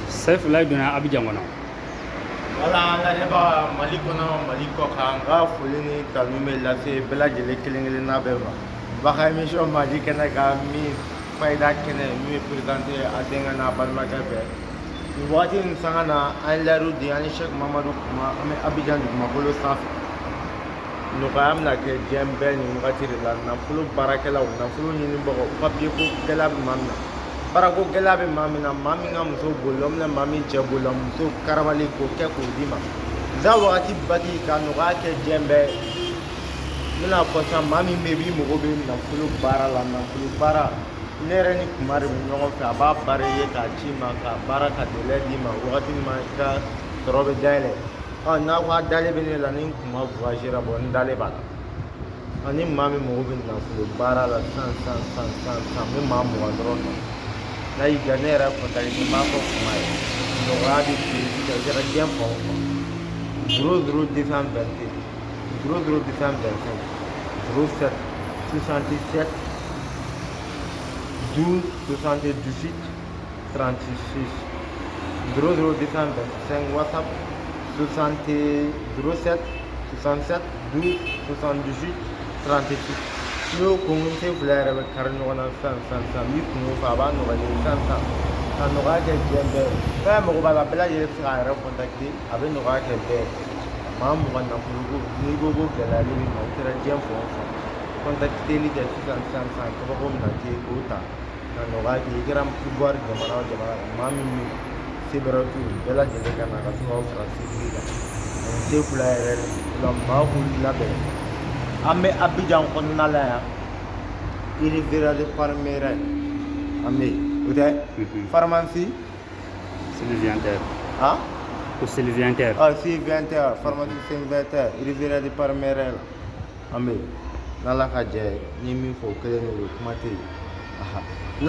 Saifulayi donna Abidjan kɔnɔ. Wala an lamɛnbaga Mali kɔnɔ Mali kɔkan n ka foli ni tanu bɛ lase bɛɛ lajɛlen kelen-kelenna bɛɛ ma. Baga émission Mali kɛnɛ kan min fayida kɛnɛ min bɛ présenté a denkɛ n'a balimakɛ fɛ. Nin waati nin sanga na an ye l'heure di an ni Sɛki Mamadu Kuma an bɛ Abidjan dugumakolo sanfɛ. Nɔgɔya bɛna kɛ diɲɛ bɛɛ nin wagati de la nafolo baarakɛlaw nafolo ɲinibagaw papier ko gɛlɛya bɛ maa min na baarako gɛlɛya bɛ maa min na maa min ka muso bolila o minɛ maa min cɛ bolila muso karabali k'o kɛ k'o d'i ma za wagati bati ka nɔgɔya kɛ diɲɛ bɛɛ n bɛna fɔ sisan maa min bɛ yen b'i mago bɛ nafolo baara la nafolo baara ne yɛrɛ ni Kuma de bɛ ɲɔgɔn fɛ a b'a baara ye k'a ci ma ka baara ka délai d'i ma wagati min i ka sɔrɔ bɛ dayɛlɛ n'a ko a dalen bɛ ne la ni Kuma voyagera bɔ n dalen b'a la ani maa min mago bɛ nafolo baara la sisan n bɛ maa mugan dɔrɔn ta n'a y'i diya ne yɛrɛ contacté n b'a fɔ Kuma ye nɔgɔya bɛ kɛ a kɛra diɲɛ fan o fan 00 221 00 225 07 77 12 78 36 00 225 WhatsApp 07 67 12 78 36 n'i y'o kun n tɛ fila yɛrɛ bɛ kari ɲɔgɔn na sisan n b'i kun fɛ a b'a nɔgɔya sisan ka nɔgɔya kɛ diɲɛ bɛɛ fɛn mago b'a la bɛɛ lajɛlen bɛ se k'a yɛrɛ contacté a bɛ nɔgɔya kɛ bɛɛ maa mugan nafolo ko n'i ko ko gɛlɛyali bɛ ma i kɛra diɲɛ fan o fan contacteli kɛ sisan kabako min na k'e k'o ta ka nɔgɔya kɛ i kɛra pouvoir jamana o jamana maa min bɛ se bɛrɛ t'u bɛɛ lajɛlen ka na ka to k'aw fara sigi kan n tɛ fila yɛrɛ de la maa k'u labɛn an bɛ Abidjan kɔnɔna la yan Riviera de Palmera an bɛ yen o tɛ pharmacie Sylvain Ter. Ko Sylvain Ter. Sylvain Ter pharmacie Sylvain Ter Riviera de Palmera la an bɛ yen n'Ala ka jɛ ye n ye min fɔ o kelen de don kuma tɛ yen